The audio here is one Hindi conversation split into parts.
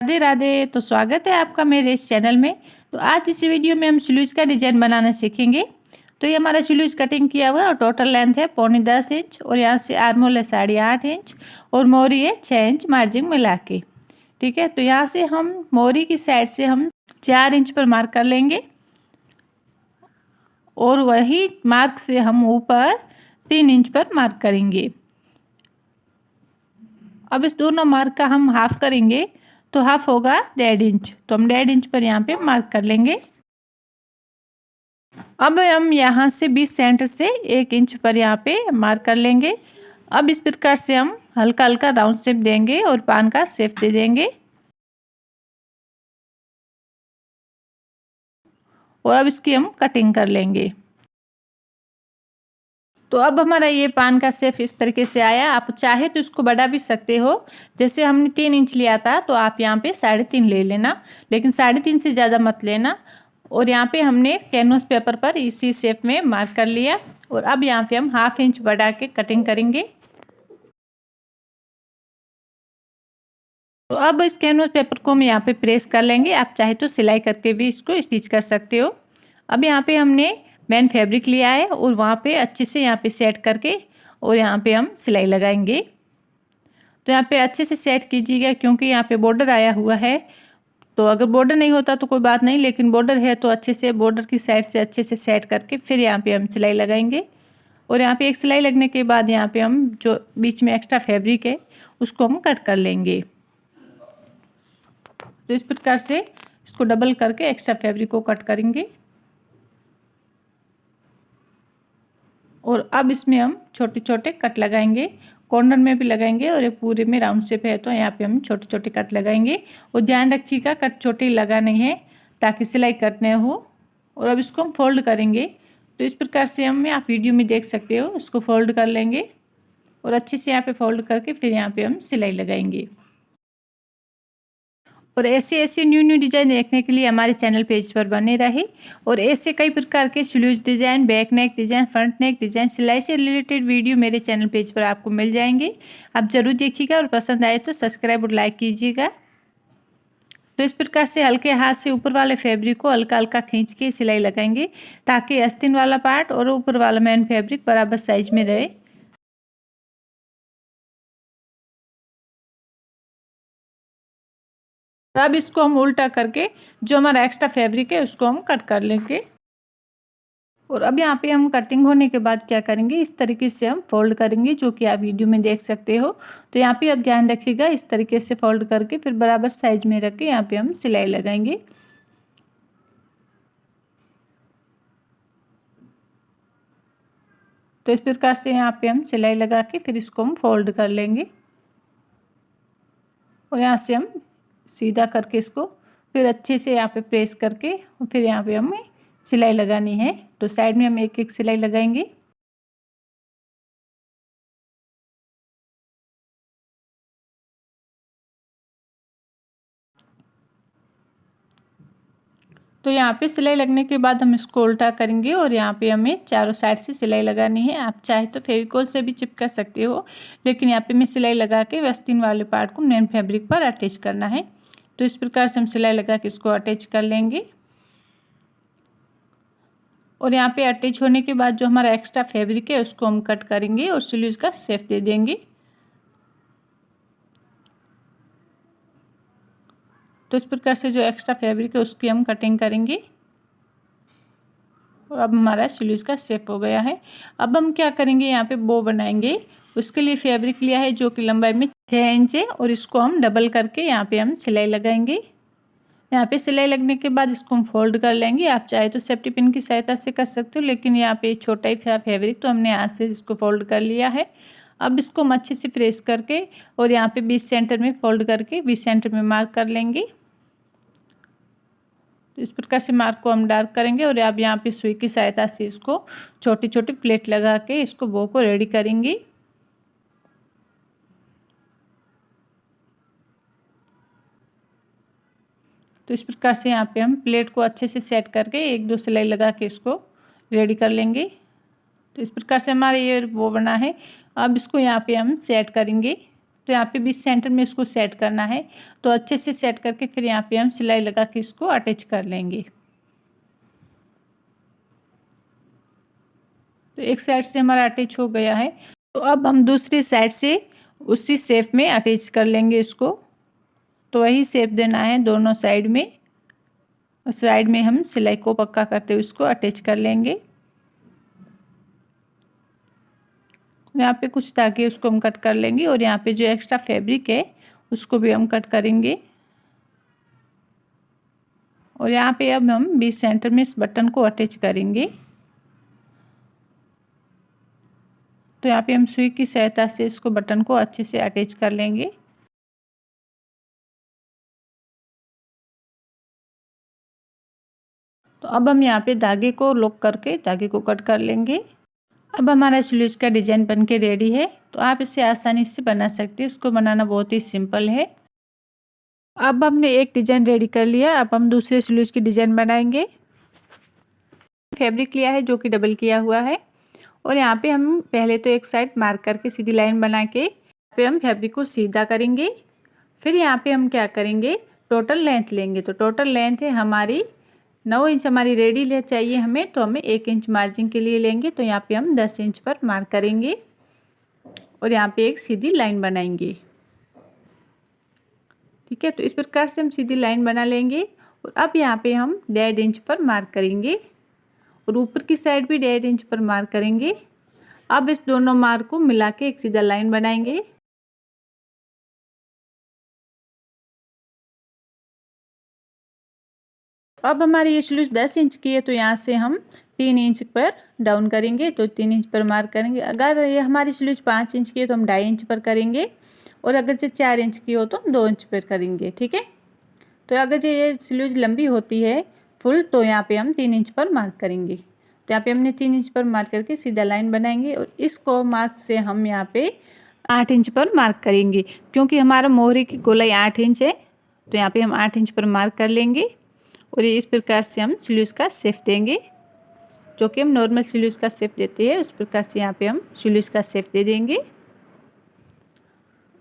राधे राधे। तो स्वागत है आपका मेरे इस चैनल में। तो आज इस वीडियो में हम स्लीव्स का डिज़ाइन बनाना सीखेंगे। तो ये हमारा स्लीव्स कटिंग किया हुआ है और टोटल लेंथ है 9.25 इंच और यहाँ से आर्मोल है 8.5 इंच और मोरी है 6 इंच मार्जिन मिला के। ठीक है, तो यहाँ से हम मोरी की साइड से हम 4 इंच पर मार्क कर लेंगे और वही मार्क से हम ऊपर 3 इंच पर मार्क करेंगे। अब इस दोनों मार्क का हम हाफ करेंगे तो हाफ होगा 1.5 इंच। तो हम 1.5 इंच पर यहाँ पे मार्क कर लेंगे। अब हम यहाँ से 20 सेंटर से 1 इंच पर यहाँ पे मार्क कर लेंगे। अब इस प्रकार से हम हल्का हल्का राउंड शेप देंगे और पान का शेप दे देंगे और अब इसकी हम कटिंग कर लेंगे। तो अब हमारा ये पान का शेप इस तरीके से आया। आप चाहे तो इसको बढ़ा भी सकते हो। जैसे हमने 3 इंच लिया था तो आप यहाँ पे 3.5 ले लेना, लेकिन 3.5 से ज़्यादा मत लेना। और यहाँ पे हमने कैनवस पेपर पर इसी शेप में मार्क कर लिया और अब यहाँ पे हम 1/2 इंच बढ़ा के कटिंग करेंगे। तो अब इस कैनवस पेपर को हम यहाँ पे प्रेस कर लेंगे। आप चाहे तो सिलाई करके भी इसको स्टिच कर सकते हो। अब यहाँ पे हमने मैन फैब्रिक लिया है और वहाँ पे अच्छे से यहाँ पे सेट करके और यहाँ पे हम सिलाई लगाएंगे। तो यहाँ पे अच्छे से सेट कीजिएगा क्योंकि यहाँ पे बॉर्डर आया हुआ है। तो अगर बॉर्डर नहीं होता तो कोई बात नहीं, लेकिन बॉर्डर है तो अच्छे से बॉर्डर की साइड से अच्छे से सेट करके फिर यहाँ पे हम सिलाई लगाएंगे। और यहाँ पे एक सिलाई लगने के बाद यहाँ पे हम जो बीच में एक्स्ट्रा फैब्रिक है उसको हम कट कर लेंगे। तो इस प्रकार से इसको डबल करके एक्स्ट्रा फैब्रिक को कट करेंगे और अब इसमें हम छोटे छोटे कट लगाएंगे। कॉर्नर में भी लगाएंगे और ये पूरे में राउंड शेप है तो यहाँ पे हम छोटे छोटे कट लगाएंगे। और ध्यान रखिएगा कट छोटे लगाने हैं ताकि सिलाई कट न हो। और अब इसको हम फोल्ड करेंगे। तो इस प्रकार से हम आप वीडियो में देख सकते हो, इसको फोल्ड कर लेंगे और अच्छे से यहाँ पे फोल्ड करके फिर यहाँ पे हम सिलाई लगाएंगे। और ऐसे ऐसे न्यू न्यू डिज़ाइन देखने के लिए हमारे चैनल पेज पर बने रहे। और ऐसे कई प्रकार के sleeves design, back neck design, front नेक डिज़ाइन, सिलाई से रिलेटेड वीडियो मेरे चैनल पेज पर आपको मिल जाएंगे। आप ज़रूर देखिएगा और पसंद आए तो सब्सक्राइब और लाइक कीजिएगा। तो इस प्रकार से हल्के हाथ से ऊपर वाले फैब्रिक को हल्का हल्का खींच के सिलाई लगाएंगे ताकि आस्तीन वाला पार्ट और ऊपर वाला मेन फैब्रिक बराबर साइज में रहे। अब इसको हम उल्टा करके जो हमारा एक्स्ट्रा फैब्रिक है उसको हम कट कर लेंगे। और अब यहाँ पे हम कटिंग होने के बाद क्या करेंगे, इस तरीके से हम फोल्ड करेंगे जो कि आप वीडियो में देख सकते हो। तो यहाँ पे अब ध्यान रखिएगा, इस तरीके से फोल्ड करके फिर बराबर साइज में रख के यहाँ पे हम सिलाई लगाएंगे। तो इस प्रकार से यहाँ पे हम सिलाई लगा के फिर इसको हम फोल्ड कर लेंगे और यहाँ से हम सीधा करके इसको फिर अच्छे से यहाँ पे प्रेस करके फिर यहाँ पे हमें सिलाई लगानी है। तो साइड में हम एक एक सिलाई लगाएंगे। तो यहाँ पे सिलाई लगने के बाद हम इसको उल्टा करेंगे और यहाँ पे हमें चारों साइड से सिलाई लगानी है। आप चाहे तो फेविकोल से भी चिपका सकते हो, लेकिन यहाँ पे मैं सिलाई लगा के आस्तीन वाले पार्ट को मेन फैब्रिक पर अटैच करना है। तो इस प्रकार से हम सिलाई लगा के इसको अटैच कर लेंगे। और यहाँ पे अटैच होने के बाद जो हमारा एक्स्ट्रा फैब्रिक है उसको हम कट करेंगे और स्लीव्स का शेप दे देंगे। तो इस प्रकार से जो एक्स्ट्रा फैब्रिक है उसकी हम कटिंग करेंगे और अब हमारा स्लीव्स का शेप हो गया है। अब हम क्या करेंगे, यहाँ पे बो बनाएंगे। उसके लिए फैब्रिक लिया है जो कि लंबाई में 6 इंच है और इसको हम डबल करके यहाँ पे हम सिलाई लगाएंगे। यहाँ पे सिलाई लगने के बाद इसको हम फोल्ड कर लेंगे। आप चाहे तो सेफ्टी पिन की सहायता से कर सकते हो, लेकिन यहाँ पे छोटा ही फैब्रिक तो हमने हाथ से इसको फोल्ड कर लिया है। अब इसको हम अच्छे से प्रेस करके और यहाँ पे 20 सेंटर में फोल्ड करके 20 सेंटर में मार्क कर लेंगे। तो इस प्रकार से मार्क को हम डार्क करेंगे और अब यहाँ पे सुई की सहायता से इसको छोटी छोटी प्लेट लगा के इसको बो को रेडी करेंगे। तो इस प्रकार से यहाँ पे हम प्लेट को अच्छे से सेट करके 1-2 सिलाई लगा के इसको रेडी कर लेंगे। तो इस प्रकार से हमारा ये वो बना है। अब इसको यहाँ पे हम सेट करेंगे। तो यहाँ पे बीच सेंटर में इसको सेट करना है। तो अच्छे से सेट करके फिर यहाँ पे हम सिलाई लगा के इसको अटैच कर लेंगे। तो एक साइड से हमारा अटैच हो गया है। तो अब हम दूसरी साइड से उसी शेप में अटैच कर लेंगे इसको। तो वही शेप देना है दोनों साइड में। उस साइड में हम सिलाई को पक्का करते हुए उसको अटैच कर लेंगे। यहाँ पे कुछ धागे उसको हम कट कर लेंगे और यहाँ पे जो एक्स्ट्रा फैब्रिक है उसको भी हम कट करेंगे। और यहाँ पे अब हम बीच सेंटर में इस बटन को अटैच करेंगे। तो यहाँ पे हम सुई की सहायता से इसको बटन को अच्छे से अटैच कर लेंगे। तो अब हम यहाँ पे धागे को लॉक करके धागे को कट कर लेंगे। अब हमारा स्लीव्स का डिज़ाइन बनके रेडी है। तो आप इसे आसानी से बना सकते हैं। इसको बनाना बहुत ही सिंपल है। अब हमने एक डिज़ाइन रेडी कर लिया। अब हम दूसरे स्लीव्स की डिज़ाइन बनाएंगे। फैब्रिक लिया है जो कि डबल किया हुआ है और यहाँ पे हम पहले तो एक साइड मार्क करके सीधी लाइन बना के पे हम फैब्रिक को सीधा करेंगे। फिर यहाँ पे हम क्या करेंगे, टोटल लेंथ लेंगे। तो टोटल लेंथ है हमारी 9 इंच हमारी रेडी ले चाहिए हमें। तो हमें 1 इंच मार्जिन के लिए लेंगे। तो यहाँ पे हम 10 इंच पर मार्क करेंगे और यहाँ पे एक सीधी लाइन बनाएंगे। ठीक है, तो इस प्रकार से हम सीधी लाइन बना लेंगे। और अब यहाँ पे हम 1.5 इंच पर मार्क करेंगे और ऊपर की साइड भी 1.5 इंच पर मार्क करेंगे। अब इस दोनों मार्क को मिला के एक सीधा लाइन बनाएंगे। अब हमारी ये स्लीव्स 10 इंच की है तो यहाँ से हम 3 इंच पर डाउन करेंगे। तो 3 इंच पर मार्क करेंगे। अगर ये हमारी स्लीव्स 5 इंच की है तो हम 2.5 इंच पर करेंगे और अगर जो 4 इंच की हो तो हम 2 इंच पर करेंगे। ठीक है, तो अगर जो ये स्लीव्स लंबी होती है फुल तो यहाँ पे हम 3 इंच पर मार्क करेंगे। तो यहाँ पे हमने 3 इंच पर मार्क करके सीधा लाइन बनाएंगे और इसको मार्क से हम यहाँ पे 8 इंच पर मार्क करेंगे। क्योंकि हमारा मोहरे की गोलाई 8 इंच है तो यहाँ पे हम 8 इंच पर मार्क कर लेंगे और ये इस प्रकार से हम स्लीव्स का शेप देंगे। जो कि हम नॉर्मल स्लीव्स का शेप देते हैं उस प्रकार से यहाँ पे हम स्लीव्स का शेप दे देंगे।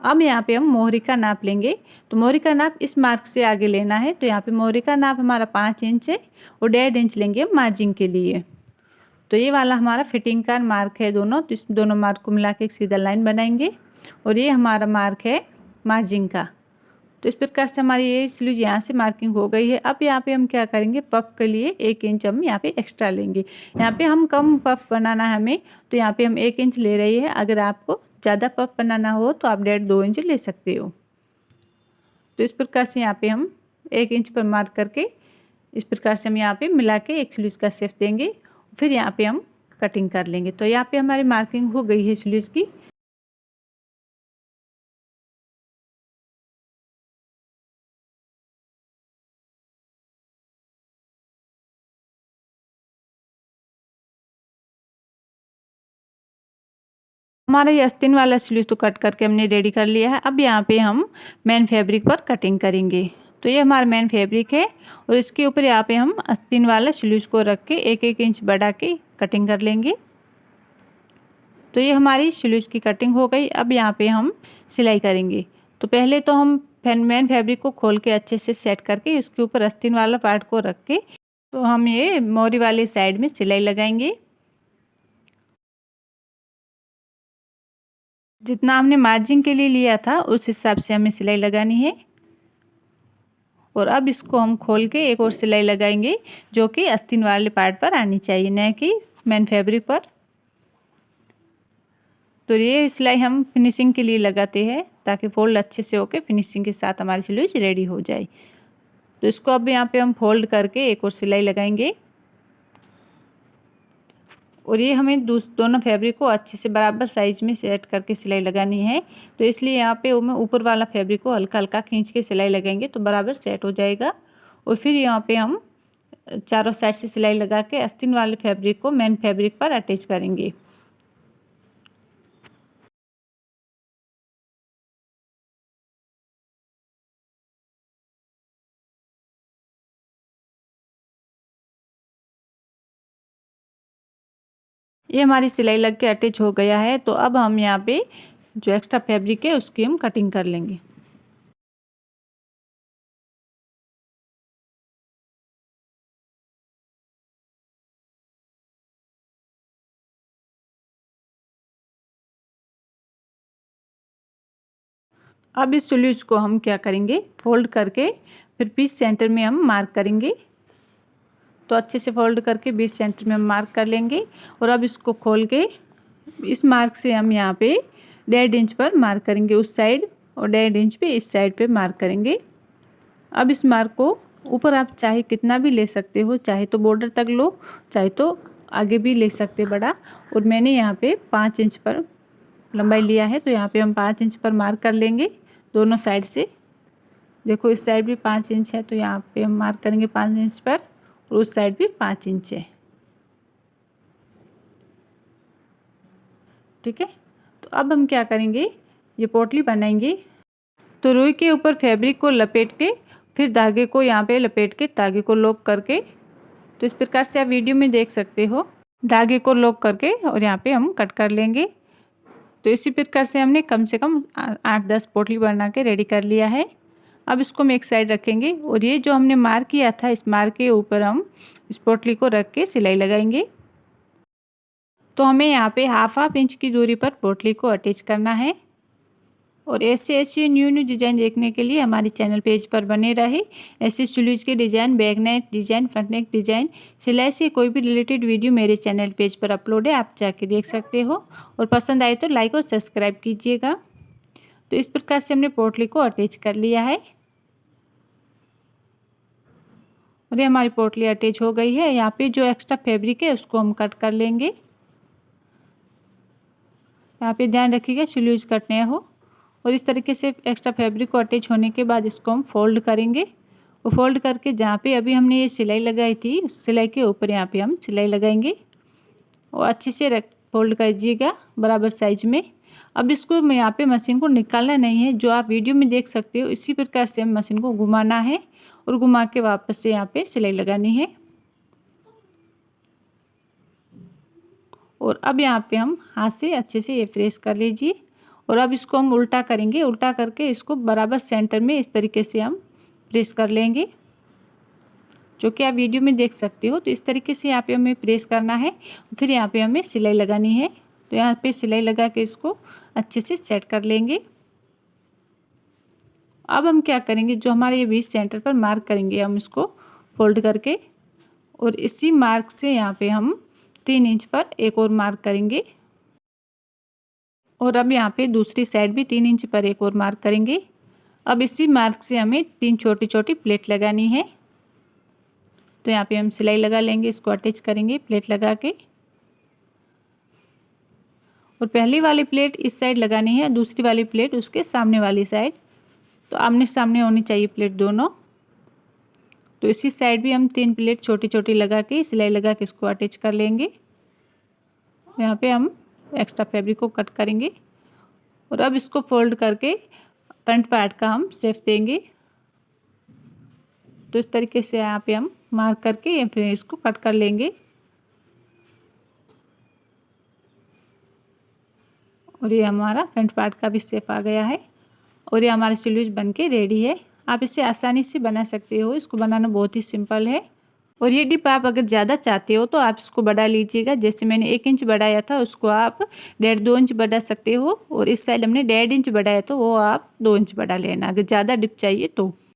अब यहाँ पे हम मोहरी का नाप लेंगे। तो मोहरी का नाप इस मार्क से आगे लेना है। तो यहाँ पे मोहरी का नाप हमारा 5 इंच है और 1.5 इंच लेंगे मार्जिन के लिए। तो ये वाला हमारा फिटिंग का मार्क है दोनों। तो इस दोनों मार्क को मिला के एक सीधा लाइन बनाएंगे और ये हमारा मार्क है मार्जिन का। तो इस प्रकार से हमारी ये स्लीव यहाँ से मार्किंग हो गई है। अब यहाँ पे हम क्या करेंगे, पफ के लिए 1 इंच हम यहाँ पे एक्स्ट्रा लेंगे। यहाँ पे हम कम पफ बनाना है हमें तो यहाँ पे हम 1 इंच ले रही है। अगर आपको ज़्यादा पफ बनाना हो तो आप 1.5-2 इंच ले सकते हो। तो इस प्रकार से यहाँ पे हम 1 इंच पर मार्क करके इस प्रकार से हम यहाँ पे मिला के एक स्लीव का शेप देंगे। फिर यहाँ पे हम कटिंग कर लेंगे। तो यहाँ पे हमारी मार्किंग हो गई है स्लीव की। हमारा ये आस्तीन वाला स्लीव तो कट करके हमने रेडी कर लिया है। अब यहाँ पे हम मेन फैब्रिक पर कटिंग करेंगे। तो ये हमारा मेन फैब्रिक है और इसके ऊपर यहाँ पे हम आस्तीन वाला स्लीव को रख के 1-1 इंच बढ़ा के कटिंग कर लेंगे। तो ये हमारी स्लीव की कटिंग हो गई। अब यहाँ पे हम सिलाई करेंगे। तो पहले तो हम मेन फैब्रिक को खोल के अच्छे से सेट करके उसके ऊपर आस्तीन वाला पार्ट को रख के तो हम ये मोरी वाले साइड में सिलाई लगाएंगे। जितना हमने मार्जिन के लिए लिया था उस हिसाब से हमें सिलाई लगानी है। और अब इसको हम खोल के एक और सिलाई लगाएंगे जो कि आस्तीन वाले पार्ट पर आनी चाहिए, न कि मेन फैब्रिक पर। तो ये सिलाई हम फिनिशिंग के लिए लगाते हैं ताकि फोल्ड अच्छे से होके फिनिशिंग के साथ हमारी स्लीव रेडी हो जाए। तो इसको अब यहाँ पे हम फोल्ड करके एक और सिलाई लगाएंगे और ये हमें दोनों फैब्रिक को अच्छे से बराबर साइज में सेट करके सिलाई लगानी है। तो इसलिए यहाँ पे मैं ऊपर वाला फैब्रिक को हल्का हल्का खींच के सिलाई लगाएंगे तो बराबर सेट हो जाएगा। और फिर यहाँ पे हम चारों साइड से सिलाई लगा के आस्तीन वाले फैब्रिक को मेन फैब्रिक पर अटैच करेंगे। ये हमारी सिलाई लग के अटैच हो गया है। तो अब हम यहाँ पे जो एक्स्ट्रा फैब्रिक है उसकी हम कटिंग कर लेंगे। अब इस स्लीव्स को हम क्या करेंगे, फोल्ड करके फिर बीच सेंटर में हम मार्क करेंगे। तो अच्छे से फोल्ड करके बीच सेंटर में हम मार्क कर लेंगे। और अब इसको खोल के इस मार्क से हम यहाँ पे 1.5 इंच पर मार्क करेंगे उस साइड, और 1.5 इंच पे इस साइड पे मार्क करेंगे। अब इस मार्क को ऊपर आप चाहे कितना भी ले सकते हो, चाहे तो बॉर्डर तक लो, चाहे तो आगे भी ले सकते बड़ा। और मैंने यहाँ पे 5 इंच पर लंबाई लिया है, तो यहाँ पे हम 5 इंच पर मार्क कर लेंगे दोनों साइड से। देखो इस साइड भी 5 इंच है, तो यहाँ पे हम मार्क करेंगे 5 इंच पर, और उस साइड भी 5 इंच है। ठीक है, तो अब हम क्या करेंगे, ये पोटली बनाएंगे। तो रुई के ऊपर फैब्रिक को लपेट के फिर धागे को यहाँ पे लपेट के धागे को लॉक करके, तो इस प्रकार से आप वीडियो में देख सकते हो, धागे को लॉक करके और यहाँ पे हम कट कर लेंगे। तो इसी प्रकार से हमने कम से कम 8-10 पोटली बना के रेडी कर लिया है। अब इसको हम एक साइड रखेंगे, और ये जो हमने मार्क किया था इस मार्क के ऊपर हम इस पोटली को रख के सिलाई लगाएंगे। तो हमें यहाँ पे हाफ इंच की दूरी पर पोटली को अटैच करना है। और ऐसे न्यू डिज़ाइन देखने के लिए हमारे चैनल पेज पर बने रहे। ऐसे स्लीव्स के design, back neck design, front नेक डिज़ाइन, सिलाई से कोई भी रिलेटेड वीडियो मेरे चैनल पेज पर अपलोड है, आप जाके देख सकते हो। और पसंद आए तो लाइक और सब्सक्राइब कीजिएगा। तो इस प्रकार से हमने पोटली को अटैच कर लिया है, और ये हमारी पोटली अटैच हो गई है। यहाँ पे जो एक्स्ट्रा फैब्रिक है उसको हम कट कर लेंगे। यहाँ पे ध्यान रखिएगा स्लीव्स कट ना हो। और इस तरीके से एक्स्ट्रा फैब्रिक को अटैच होने के बाद इसको हम फोल्ड करेंगे। और फोल्ड करके जहाँ पे अभी हमने ये सिलाई लगाई थी उस सिलाई के ऊपर यहाँ पे हम सिलाई लगाएंगे, और अच्छे से फोल्ड कीजिएगा बराबर साइज में। अब इसको मैं यहाँ पे मशीन को निकालना नहीं है, जो आप वीडियो में देख सकते हो इसी प्रकार से हम मशीन को घुमाना है, और घुमा के वापस से यहाँ पे सिलाई लगानी है। और अब यहाँ पे हम हाथ से अच्छे से ये प्रेस कर लीजिए। और अब इसको हम उल्टा करेंगे, उल्टा करके इसको बराबर सेंटर में इस तरीके से हम प्रेस कर लेंगे, जो कि आप वीडियो में देख सकते हो। तो इस तरीके से यहाँ पे हमें प्रेस करना है, फिर यहाँ पे हमें सिलाई लगानी है। तो यहाँ पे सिलाई लगा के इसको अच्छे से सेट कर लेंगे। अब हम क्या करेंगे, जो हमारे ये बीच सेंटर पर मार्क करेंगे हम इसको फोल्ड करके, और इसी मार्क से यहाँ पे हम 3 इंच पर एक और मार्क करेंगे। और अब यहाँ पे दूसरी साइड भी 3 इंच पर एक और मार्क करेंगे। अब इसी मार्क से हमें 3 छोटी छोटी प्लेट लगानी है। तो यहाँ पे हम सिलाई लगा लेंगे, इसको अटैच करेंगे प्लेट लगा के। और पहली वाली प्लेट इस साइड लगानी है, दूसरी वाली प्लेट उसके सामने वाली साइड। तो आमने सामने होनी चाहिए प्लेट दोनों। तो इसी साइड भी हम 3 प्लेट छोटी छोटी लगा के सिलाई लगा के इसको अटैच कर लेंगे। यहाँ पे हम एक्स्ट्रा फैब्रिक को कट करेंगे, और अब इसको फोल्ड करके फ्रंट पार्ट का हम शेप देंगे। तो इस तरीके से यहाँ पे हम मार्क करके फिर इसको कट कर लेंगे। और ये हमारा फ्रंट पार्ट का भी शेप आ गया है, और ये हमारे स्लीव्स बन के रेडी है। आप इसे आसानी से बना सकते हो, इसको बनाना बहुत ही सिंपल है। और ये डिप आप अगर ज़्यादा चाहते हो तो आप इसको बढ़ा लीजिएगा। जैसे मैंने 1 इंच बढ़ाया था उसको आप 1.5-2 इंच बढ़ा सकते हो, और इस साइड हमने 1.5 इंच बढ़ाया तो वो आप 2 इंच बढ़ा लेना अगर ज़्यादा डिप चाहिए तो।